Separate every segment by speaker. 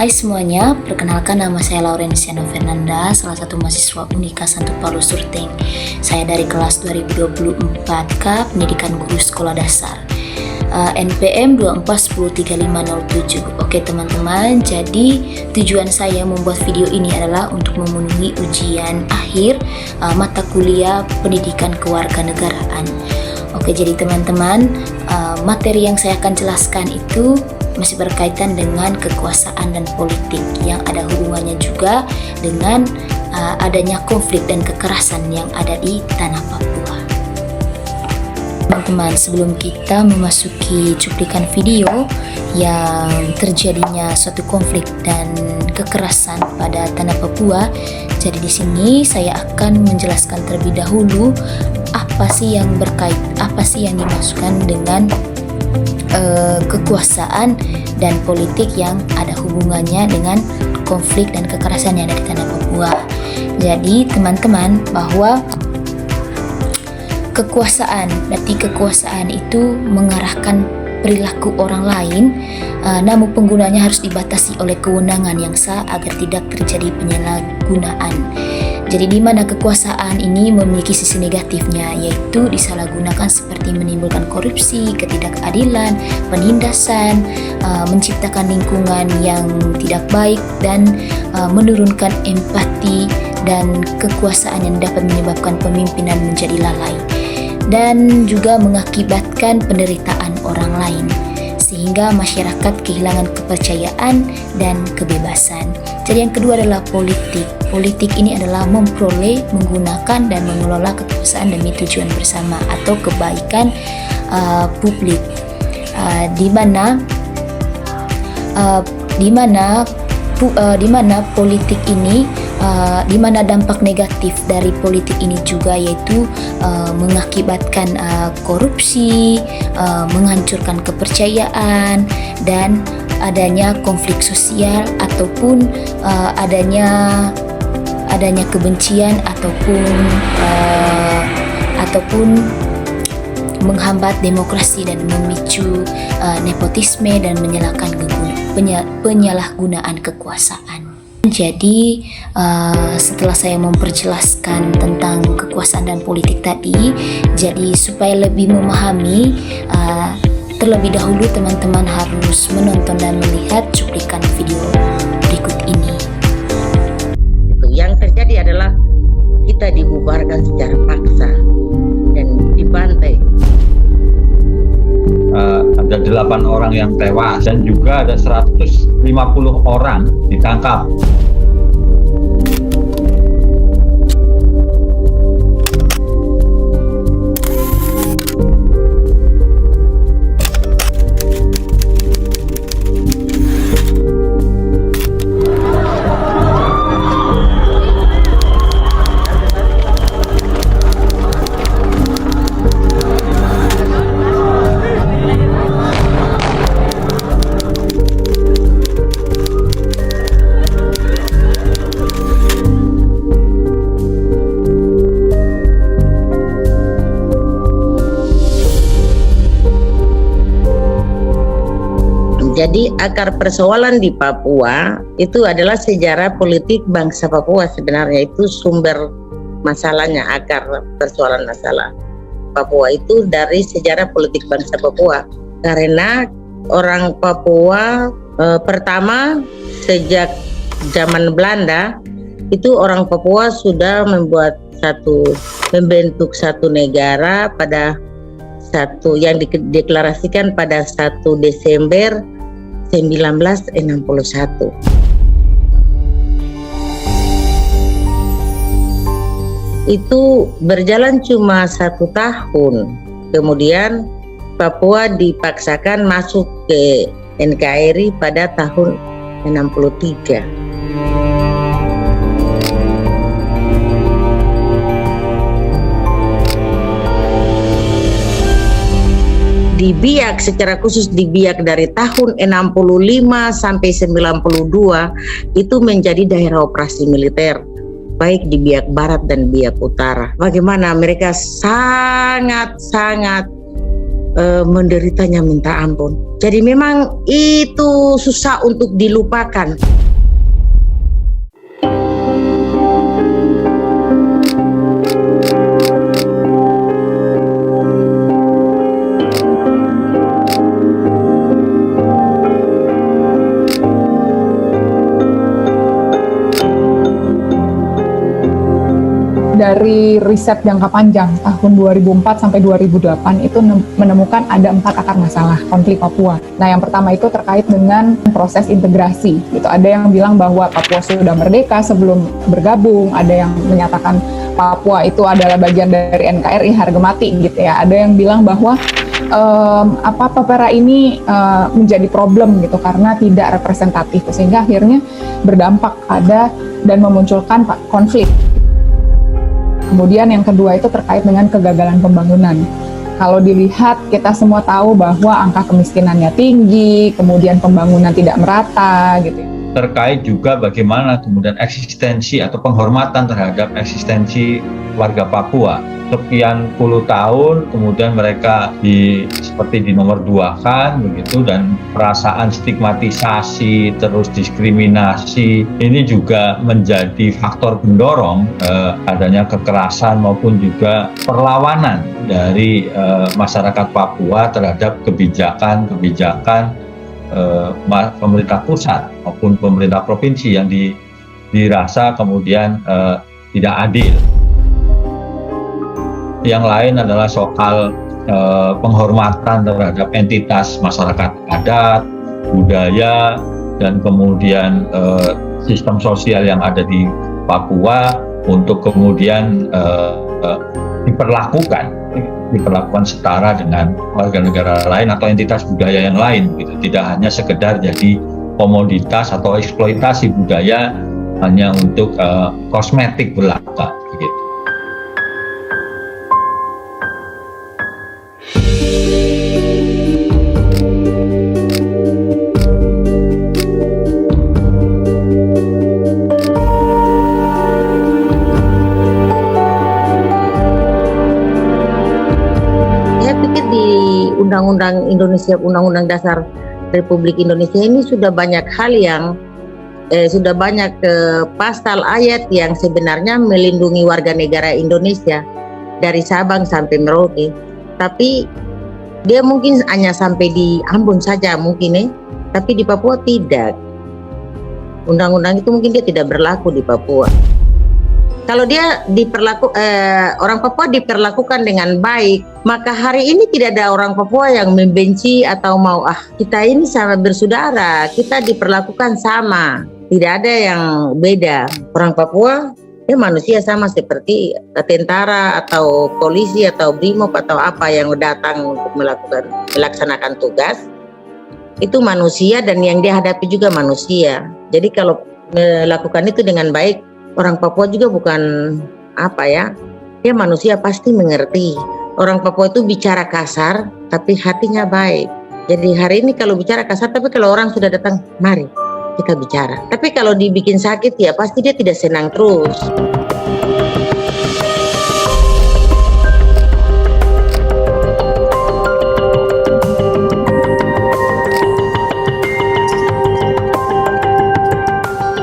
Speaker 1: Hai semuanya, perkenalkan nama saya Laurenciana Fernanda, salah satu mahasiswa Unika Santo Paulus Surteng. Saya dari kelas 2024K, Pendidikan Guru Sekolah Dasar. NPM 24103507. Oke teman-teman, jadi tujuan saya membuat video ini adalah untuk memenuhi ujian akhir mata kuliah Pendidikan Kewarganegaraan. Oke, jadi teman-teman, materi yang saya akan jelaskan itu masih berkaitan dengan kekuasaan dan politik yang ada hubungannya juga dengan adanya konflik dan kekerasan yang ada di tanah Papua. Teman-teman, sebelum kita memasuki cuplikan video yang terjadinya suatu konflik dan kekerasan pada tanah Papua, jadi di sini saya akan menjelaskan terlebih dahulu apa sih yang dimaksudkan dengan kekuasaan dan politik yang ada hubungannya dengan konflik dan kekerasan yang ada di tanah Papua. Jadi teman-teman, bahwa berarti kekuasaan itu mengarahkan perilaku orang lain, namun penggunanya harus dibatasi oleh kewenangan yang sah agar tidak terjadi penyalahgunaan. Jadi di mana kekuasaan ini memiliki sisi negatifnya, yaitu disalahgunakan seperti menimbulkan korupsi, ketidakadilan, penindasan, menciptakan lingkungan yang tidak baik, dan menurunkan empati, dan kekuasaan yang dapat menyebabkan pemimpinan menjadi lalai dan juga mengakibatkan penderitaan orang lain, sehingga masyarakat kehilangan kepercayaan dan kebebasan. Jadi yang kedua adalah politik. Politik ini adalah memperoleh, menggunakan, dan mengelola kekuasaan demi tujuan bersama atau kebaikan publik, di mana politik ini, di mana dampak negatif dari politik ini juga yaitu mengakibatkan korupsi, menghancurkan kepercayaan, dan adanya konflik sosial ataupun adanya kebencian ataupun menghambat demokrasi dan memicu nepotisme dan penyalahgunaan kekuasaan. Jadi setelah saya memperjelaskan tentang kekuasaan dan politik tadi, jadi supaya lebih memahami, terlebih dahulu teman-teman harus menonton dan melihat cuplikan video berikut ini.
Speaker 2: Yang terjadi adalah kita dibubarkan secara paksa dan dibantai.
Speaker 3: Ada 8 orang yang tewas dan juga ada 150 orang ditangkap.
Speaker 2: Jadi akar persoalan di Papua itu adalah sejarah politik bangsa Papua. Sebenarnya itu sumber masalahnya, akar persoalan masalah Papua itu dari sejarah politik bangsa Papua. Karena orang Papua pertama sejak zaman Belanda itu orang Papua sudah membentuk satu negara pada yang dideklarasikan pada 1 Desember 1961. Itu berjalan cuma 1 tahun. Kemudian Papua dipaksakan masuk ke NKRI pada tahun 63. Di Biak, secara khusus di Biak dari tahun 65 sampai 92 itu menjadi daerah operasi militer, baik di Biak Barat dan Biak Utara. Bagaimana mereka sangat menderitanya minta ampun. Jadi memang itu susah untuk dilupakan.
Speaker 4: Dari riset jangka panjang tahun 2004 sampai 2008 itu menemukan ada 4 akar masalah konflik Papua. Nah, yang pertama itu terkait dengan proses integrasi. Gitu. Ada yang bilang bahwa Papua sudah merdeka sebelum bergabung, ada yang menyatakan Papua itu adalah bagian dari NKRI harga mati gitu ya. Ada yang bilang bahwa Papera ini menjadi problem gitu karena tidak representatif sehingga akhirnya berdampak pada dan memunculkan konflik. Kemudian yang kedua itu terkait dengan kegagalan pembangunan. Kalau dilihat kita semua tahu bahwa angka kemiskinannya tinggi, kemudian pembangunan tidak merata gitu.
Speaker 3: Terkait juga bagaimana kemudian eksistensi atau penghormatan terhadap eksistensi warga Papua. Sekian puluh tahun kemudian mereka seperti di nomor 2-kan begitu, dan perasaan stigmatisasi terus diskriminasi ini juga menjadi faktor pendorong adanya kekerasan maupun juga perlawanan dari masyarakat Papua terhadap kebijakan pemerintah pusat maupun pemerintah provinsi yang dirasa kemudian tidak adil. Yang lain adalah soal penghormatan terhadap entitas masyarakat adat, budaya, dan kemudian sistem sosial yang ada di Papua untuk kemudian diperlakukan setara dengan warga negara lain atau entitas budaya yang lain gitu. Tidak hanya sekedar jadi komoditas atau eksploitasi budaya hanya untuk kosmetik belaka gitu.
Speaker 2: Undang-Undang Indonesia, Undang-Undang Dasar Republik Indonesia ini sudah banyak hal yang sudah banyak pasal ayat yang sebenarnya melindungi warga negara Indonesia dari Sabang sampai Merauke. Tapi dia mungkin hanya sampai di Ambon saja mungkin tapi di Papua tidak. Undang-undang itu mungkin dia tidak berlaku di Papua. Kalau dia orang Papua diperlakukan dengan baik, maka hari ini tidak ada orang Papua yang membenci atau mau kita ini sama bersaudara, kita diperlakukan sama, tidak ada yang beda. Orang Papua manusia sama seperti tentara atau polisi atau brimob atau apa yang datang untuk melaksanakan tugas. Itu manusia dan yang dia hadapi juga manusia. Jadi kalau melakukan itu dengan baik, orang Papua juga bukan dia manusia pasti mengerti. Orang Papua itu bicara kasar tapi hatinya baik. Jadi hari ini kalau bicara kasar, tapi kalau orang sudah datang, mari kita bicara. Tapi kalau dibikin sakit ya pasti dia tidak senang terus.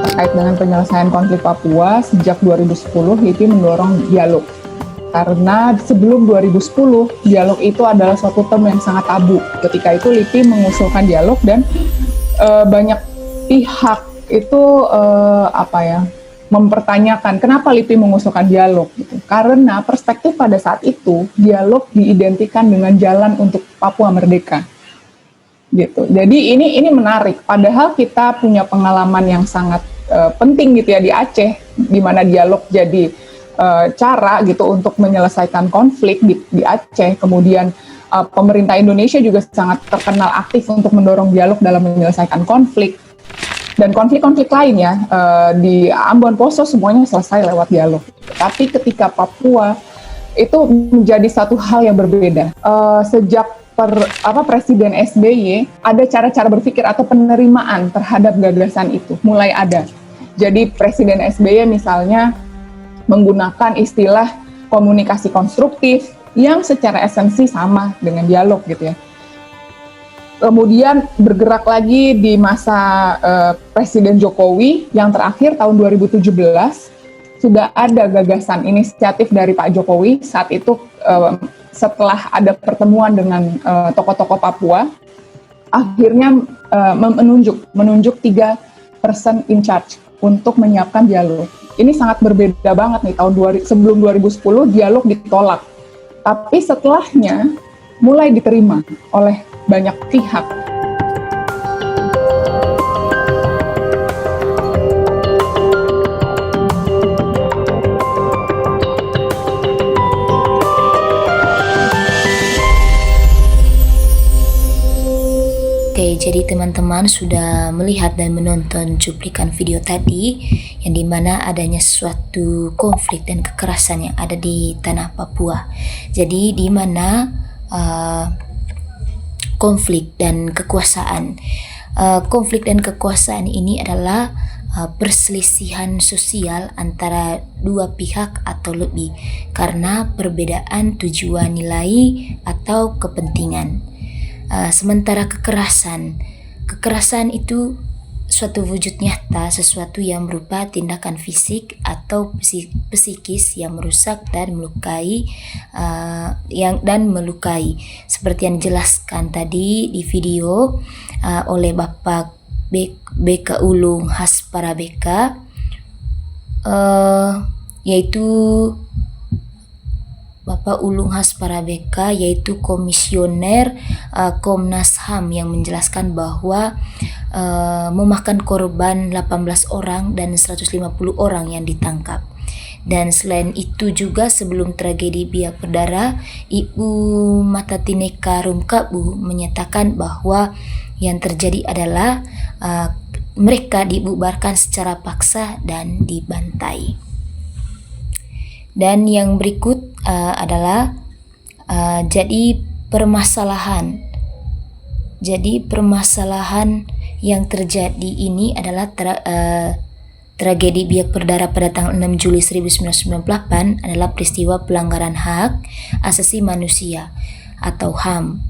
Speaker 4: Terkait dengan penyelesaian konflik Papua, sejak 2010 LIPI mendorong dialog. Karena sebelum 2010, dialog itu adalah suatu term yang sangat tabu. Ketika itu LIPI mengusulkan dialog dan banyak pihak itu mempertanyakan kenapa LIPI mengusulkan dialog. Gitu. Karena perspektif pada saat itu, dialog diidentikan dengan jalan untuk Papua merdeka. Gitu. Jadi ini menarik. Padahal kita punya pengalaman yang sangat penting gitu ya di Aceh, di mana dialog jadi cara gitu untuk menyelesaikan konflik di Aceh. Kemudian pemerintah Indonesia juga sangat terkenal aktif untuk mendorong dialog dalam menyelesaikan konflik. Dan konflik-konflik lainnya di Ambon, Poso semuanya selesai lewat dialog. Tapi ketika Papua itu menjadi satu hal yang berbeda. Sejak Presiden SBY ada cara-cara berpikir atau penerimaan terhadap gagasan itu mulai ada. Jadi Presiden SBY misalnya menggunakan istilah komunikasi konstruktif, yang secara esensi sama dengan dialog gitu ya. Kemudian bergerak lagi di masa Presiden Jokowi yang terakhir tahun 2017 sudah ada gagasan inisiatif dari Pak Jokowi saat itu setelah ada pertemuan dengan tokoh-tokoh Papua, akhirnya menunjuk 3 person in charge untuk menyiapkan dialog. Ini sangat berbeda banget nih, sebelum 2010 dialog ditolak, tapi setelahnya mulai diterima oleh banyak pihak.
Speaker 1: Oke, jadi teman-teman sudah melihat dan menonton cuplikan video tadi yang dimana adanya suatu konflik dan kekerasan yang ada di tanah Papua. Jadi dimana konflik dan kekuasaan. Konflik dan kekuasaan ini adalah perselisihan sosial antara dua pihak atau lebih karena perbedaan tujuan nilai atau kepentingan. Sementara kekerasan itu suatu wujud nyata, sesuatu yang berupa tindakan fisik atau psikis yang merusak dan melukai, seperti yang dijelaskan tadi di video oleh Bapak BK Ulung Hasparabeka, yaitu Bapak Ulung Hasparabeka, yaitu komisioner Komnas HAM, yang menjelaskan bahwa memakan korban 18 orang dan 150 orang yang ditangkap. Dan selain itu juga sebelum tragedi biak berdarah, Ibu Matatineka Rumkabu menyatakan bahwa yang terjadi adalah mereka dibubarkan secara paksa dan dibantai. Dan yang berikut adalah jadi permasalahan yang terjadi ini adalah tragedi biak berdarah pada tanggal 6 Juli 1998 adalah peristiwa pelanggaran hak asasi manusia atau HAM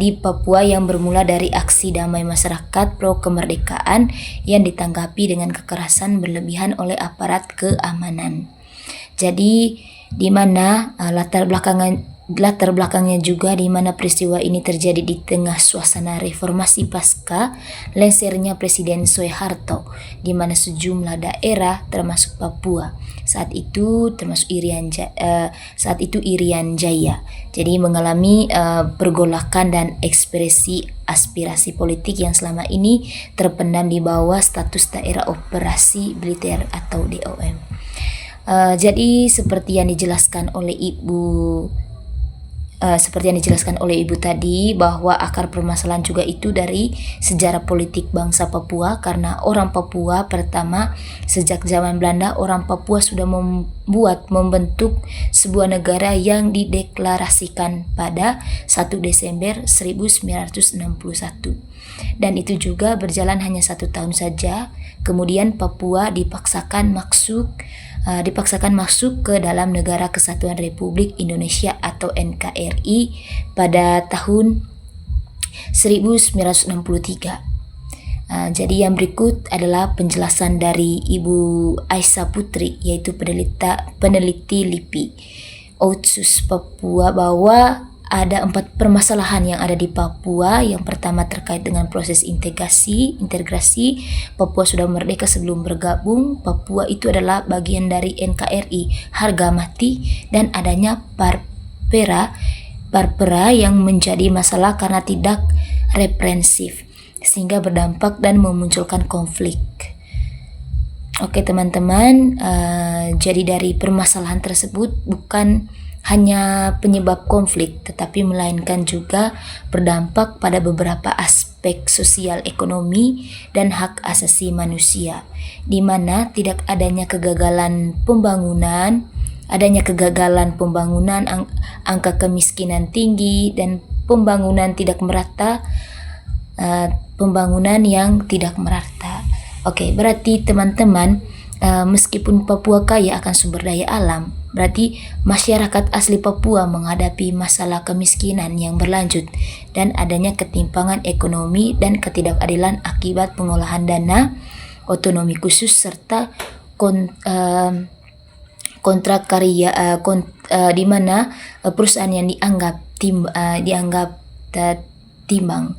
Speaker 1: di Papua yang bermula dari aksi damai masyarakat pro kemerdekaan yang ditanggapi dengan kekerasan berlebihan oleh aparat keamanan. Jadi di mana latar belakangnya juga di mana peristiwa ini terjadi di tengah suasana reformasi pasca lengsernya Presiden Soeharto, di mana sejumlah daerah termasuk Papua saat itu Irian Jaya jadi mengalami pergolakan dan ekspresi aspirasi politik yang selama ini terpendam di bawah status daerah operasi militer atau DOM. Jadi seperti yang dijelaskan oleh Ibu tadi, bahwa akar permasalahan juga itu dari sejarah politik bangsa Papua, karena orang Papua pertama sejak zaman Belanda, orang Papua sudah membentuk sebuah negara yang dideklarasikan pada 1 Desember 1961, dan itu juga berjalan hanya 1 tahun saja. Kemudian Papua dipaksakan masuk ke dalam Negara Kesatuan Republik Indonesia atau NKRI pada tahun 1963. Jadi yang berikut adalah penjelasan dari Ibu Aisyah Putri, yaitu peneliti LIPI Otsus Papua, bahwa ada 4 permasalahan yang ada di Papua. Yang pertama terkait dengan proses integrasi. Papua sudah merdeka sebelum bergabung. Papua itu adalah bagian dari NKRI, harga mati, dan adanya parpera yang menjadi masalah karena tidak reprensif, sehingga berdampak dan memunculkan konflik. Oke teman-teman, jadi dari permasalahan tersebut bukan hanya penyebab konflik, tetapi melainkan juga berdampak pada beberapa aspek sosial, ekonomi, dan hak asasi manusia, di mana tidak adanya kegagalan pembangunan, angka kemiskinan tinggi, dan pembangunan yang tidak merata. Oke, berarti teman-teman, meskipun Papua kaya akan sumber daya alam, berarti masyarakat asli Papua menghadapi masalah kemiskinan yang berlanjut dan adanya ketimpangan ekonomi dan ketidakadilan akibat pengolahan dana otonomi khusus serta kontrak karya di mana perusahaan yang dianggap timbang.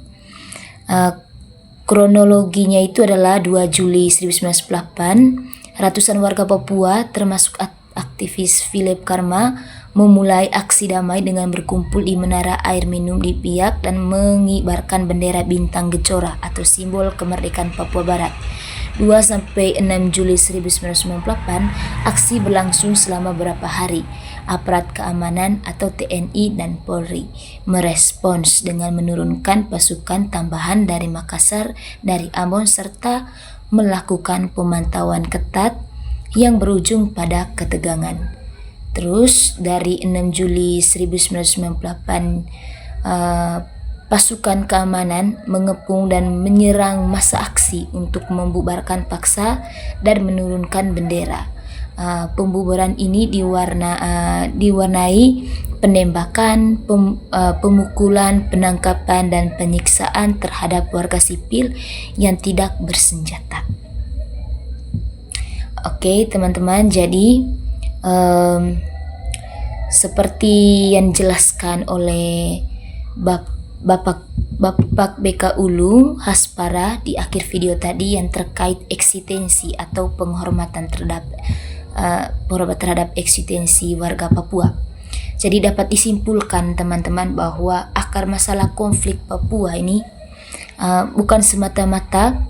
Speaker 1: Kronologinya itu adalah 2 Juli 1998, ratusan warga Papua termasuk aktivis Philip Karma memulai aksi damai dengan berkumpul di menara air minum di Biak dan mengibarkan bendera bintang gejora atau simbol kemerdekaan Papua Barat. 2-6 Juli 1998, aksi berlangsung selama beberapa hari. Aparat keamanan atau TNI dan Polri merespons dengan menurunkan pasukan tambahan dari Makassar, dari Ambon, serta melakukan pemantauan ketat yang berujung pada ketegangan. Terus dari 6 Juli 1998, pasukan keamanan mengepung dan menyerang massa aksi untuk membubarkan paksa dan menurunkan bendera. Pembubaran ini diwarnai penembakan, pemukulan, penangkapan, dan penyiksaan terhadap warga sipil yang tidak bersenjata. Oke teman-teman, jadi seperti yang dijelaskan oleh Bapak BK Ulu Haspara di akhir video tadi yang terkait eksistensi atau penghormatan terhadap eksistensi warga Papua. Jadi dapat disimpulkan teman-teman bahwa akar masalah konflik Papua ini bukan semata-mata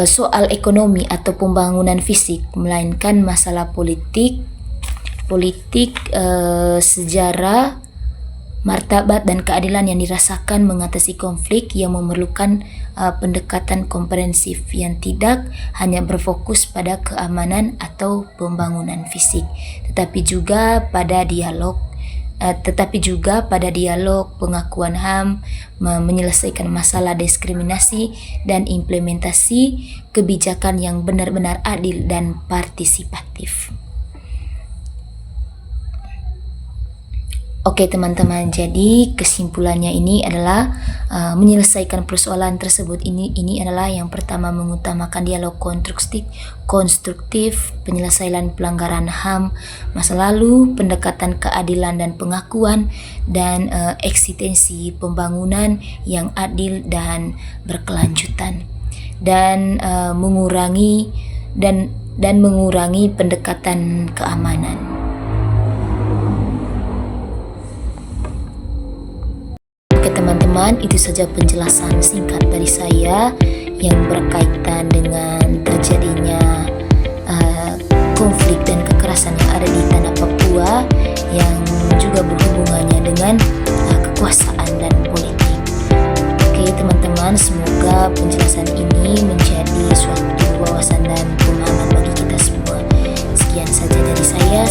Speaker 1: soal ekonomi atau pembangunan fisik, melainkan masalah politik, sejarah, martabat dan keadilan yang dirasakan mengatasi konflik yang memerlukan pendekatan komprehensif yang tidak hanya berfokus pada keamanan atau pembangunan fisik, tetapi juga pada dialog, pengakuan HAM, menyelesaikan masalah diskriminasi, dan implementasi kebijakan yang benar-benar adil dan partisipatif. Oke teman-teman, jadi kesimpulannya ini adalah menyelesaikan persoalan tersebut ini adalah yang pertama mengutamakan dialog konstruktif, penyelesaian pelanggaran HAM masa lalu, pendekatan keadilan dan pengakuan, dan eksistensi pembangunan yang adil dan berkelanjutan, dan mengurangi pendekatan keamanan. Teman-teman, itu saja penjelasan singkat dari saya yang berkaitan dengan terjadinya konflik dan kekerasan yang ada di tanah Papua yang juga berhubungannya dengan kekuasaan dan politik. Oke teman-teman, semoga penjelasan ini menjadi suatu wawasan dan pemahaman bagi kita semua. Sekian saja dari saya.